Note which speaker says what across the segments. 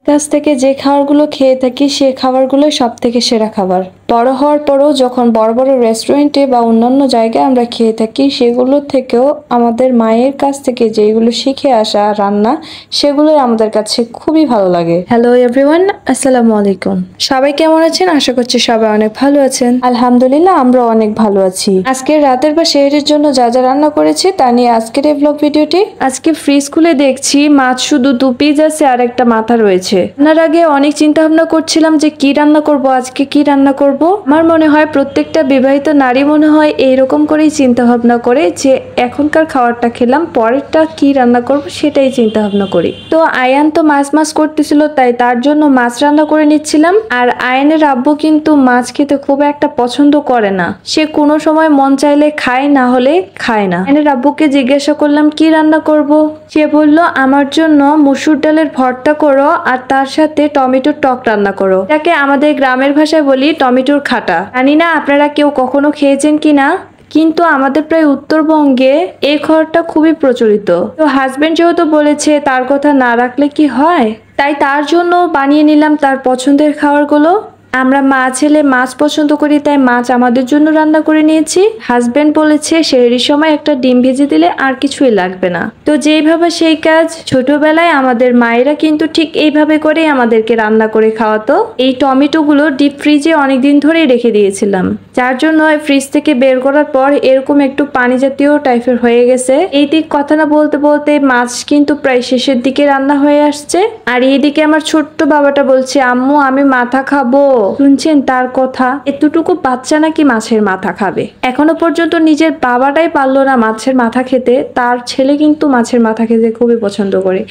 Speaker 1: কাছ থেকে যে খাবারগুলো খেয়ে থাকি সেই খাবারগুলোই সব থেকে সেরা খাবার। বড় হওয়ার পরও যখন বড় বড় রেস্টুরেন্টে বা অন্যান্য জায়গায় আমরা খেয়ে থাকি সেগুলোর থেকেও আমাদের মায়ের কাছ থেকে যেগুলো শিখে আসা রান্না সেগুলোই আমাদের কাছে খুবই ভালো লাগে। হ্যালো এভরিওয়ান, আসসালামু আলাইকুম। সবাই কেমন আছেন? আশা করছি সবাই অনেক ভালো আছেন। আলহামদুলিল্লাহ, আমরা অনেক ভালো আছি। আজকের রাতের বা সেহরির জন্য যা যা রান্না করেছি তা নিয়ে আজকের এই ব্লগ ভিডিওটি। আজকে ফ্রিজ খুলে দেখছি মাছ শুধু 2 পিস আছে আর একটা মাথা রয়েছে। রান্নার আগে অনেক চিন্তা ভাবনা করছিলাম যে কি রান্না করব, আজকে কি রান্না করব। আমার মনে হয় প্রত্যেকটা বিবাহিত নারী মনে হয় এইরকম করেই চিন্তা ভাবনা করে যে এখনকার খাবারটা খেলাম, পরেরটা কি রান্না করব সেটাই চিন্তা ভাবনা করি। তো আয়ান তো মাছ করতেছিল, তাই তার জন্য মাছ রান্না করে নিচ্ছিলাম। আর আয়ানের আব্বু কিন্তু মাছ খেতে খুব একটা পছন্দ করে না, সে কোনো সময় মন চাইলে খায়, না হলে খায় না। আয়ানের আব্বুকে জিজ্ঞাসা করলাম কি রান্না করব, সে বলল আমার জন্য মসুর ডালের ভর্তা করো আর তার সাথে টমেটোর টক রান্না করো, যাকে আমাদের গ্রামের ভাষায় বলি টমেটোর খাটা। জানি না আপনারা কেউ কখনো খেয়েছেন কিনা, কিন্তু আমাদের প্রায় উত্তরবঙ্গে এই খাবারটা খুবই প্রচলিত। তো হাজবেন্ড যেহেতু বলেছে তার কথা না রাখলে কি হয়, তাই তার জন্য বানিয়ে নিলাম তার পছন্দের খাবারগুলো। আমরা মা ছেলে মাছ পছন্দ করি, তাই মাছ আমাদের জন্য রান্না করে নিয়েছি। হাজবেন্ড বলেছে সেহরির সময় একটা ডিম ভেজে দিলে আর কিছুই লাগবে না। তো যেইভাবে সেই কাজ। ছোটবেলায় আমাদের মায়েরা কিন্তু ঠিক এইভাবে করেই আমাদেরকে রান্না করে খাওয়াতো। এই টমেটো গুলো ডিপ ফ্রিজে অনেকদিন ধরেই রেখে দিয়েছিলাম, যার জন্য ফ্রিজ থেকে বের করার পর এরকম একটু পানি জাতীয় টাইপের হয়ে গেছে। এই দিক কথা না বলতে বলতে মাছ কিন্তু প্রায় শেষের দিকে রান্না হয়ে আসছে। আর এইদিকে আমার ছোট্ট বাবাটা বলছে আম্মু আমি মাথা খাবো। শুনছেন তার কথা, এতটুকু বাচ্চা নাকি মাছের মাথা খাবে। এখনো পর্যন্ত নিজের বাবাটাই পারলো না মাছের মাথা খেতে, তার ছেলে কিন্তু মাছের মাথা খেতে খুবই পছন্দ করে।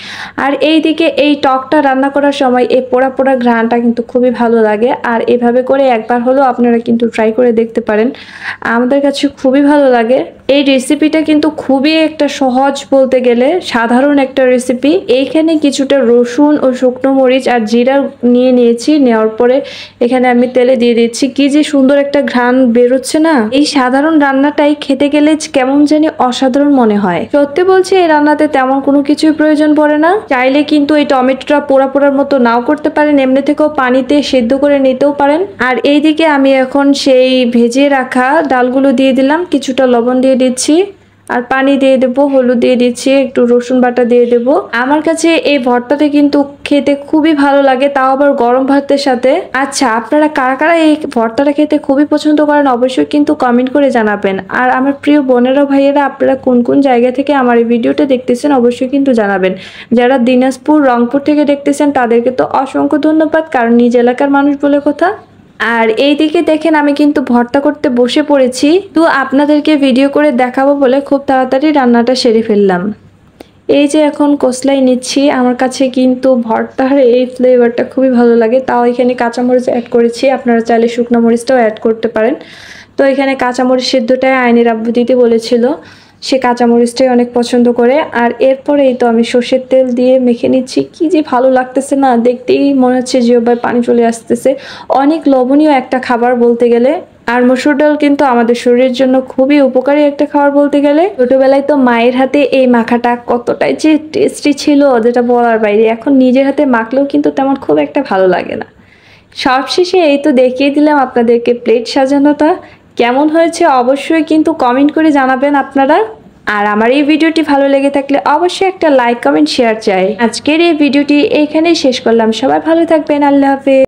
Speaker 1: আর এইদিকে এই টকটা রান্না করার সময় এই পোড়া পোড়া ঘ্রাণটা কিন্তু খুবই ভালো লাগে। আর এভাবে করে একবার হলেও আপনারা কিন্তু ট্রাই করে দেখতে পারেন, আমাদের কাছে খুবই ভালো লাগে। এই রেসিপিটা কিন্তু খুবই একটা সহজ, বলতে গেলে সাধারণ একটা রেসিপি। এইখানে কিছুটা রসুন ও শুকনো মরিচ আর জিরা নিয়েছি, নেওয়ার পরে এখানে আমি তেলে দিয়ে দিচ্ছি। কি যে সুন্দর একটা ঘ্রাণ বেরোচ্ছে না। এই সাধারণ রান্নাটাই খেতে গেলে কেমন জানি অসাধারণ মনে হয়। সত্যি বলছি এই রান্নাতে তেমন কোনো কিছুই প্রয়োজন পড়ে না। চাইলে কিন্তু এই টমেটোটা পোড়া পোড়ার মতো নাও করতে পারেন, এমনি থেকেও পানিতে সেদ্ধ করে নিতেও পারেন। আর এইদিকে আমি এখন সেই ভেজে রাখা ডালগুলো দিয়ে দিলাম, কিছুটা লবণ দিয়ে দিচ্ছি আর পানি দিয়ে দেবো, হলুদ দিয়ে দিচ্ছি, একটু রসুন বাটা দিয়ে দেবো। আমার কাছে এই ভর্তাটা কিন্তু খেতে খুবই ভালো লাগে, তাও আবার গরম ভাতের সাথে। আচ্ছা, আপনারা কারা কারা এই ভর্তাটা খেতে খুবই পছন্দ করেন অবশ্যই কিন্তু কমেন্ট করে জানাবেন। আর আমার প্রিয় বোনেরা ভাইয়েরা আপনারা কোন কোন জায়গা থেকে আমার এই ভিডিওটা দেখতেছেন অবশ্যই কিন্তু জানাবেন। যারা দিনাজপুর রংপুর থেকে দেখতেছেন তাদেরকে তো অসংখ্য ধন্যবাদ, কারণ নিজ এলাকার মানুষ বলে কথা। আর এইদিকে দেখেন আমি কিন্তু ভর্তা করতে বসে পড়েছি, তো আপনাদেরকে ভিডিও করে দেখাবো বলে খুব তাড়াতাড়ি রান্নাটা সেরে ফেললাম। এই যে এখন কসলাই নিচ্ছি, আমার কাছে কিন্তু ভর্তার এই ফ্লেভারটা খুবই ভালো লাগে। তাও এখানে কাঁচামরিচ অ্যাড করেছি, আপনারা চাইলে শুকনো মরিচটাও অ্যাড করতে পারেন। তো এখানে কাঁচামরিচ সিদ্ধটাই আইনের আব্বু দিতে বলেছিল, সে কাঁচামরিচটাই অনেক পছন্দ করে। আর এরপরেই তো আমি সর্ষের তেল দিয়ে মেখে নিচ্ছি। কি যে ভালো লাগতেছে না, দেখতেই মনে হচ্ছে জিহ্বায় পানি চলে আসতেছে। অনেক লোভনীয় একটা খাবার বলতে গেলে। আর মসুর ডাল কিন্তু আমাদের শরীরের জন্য খুবই উপকারী একটা খাবার বলতে গেলে। ছোটবেলায় তো মায়ের হাতে এই মাখাটা কতটাই যে টেস্টি ছিল যেটা বলার বাইরে। এখন নিজের হাতে মাখলেও কিন্তু তেমন খুব একটা ভালো লাগে না। সবশেষে এই তো দেখিয়ে দিলাম আপনাদেরকে প্লেট সাজানোটা কেমন হয়েছে, অবশ্যই কিন্তু কমেন্ট করে জানাবেন আপনারা। আর আমার এই ভিডিওটি ভালো লেগে থাকলে অবশ্যই একটা লাইক কমেন্ট শেয়ার চাই। আজকের এই ভিডিওটি এইখানেই শেষ করলাম, সবাই ভালো থাকবেন, আল্লাহ হাফেজ।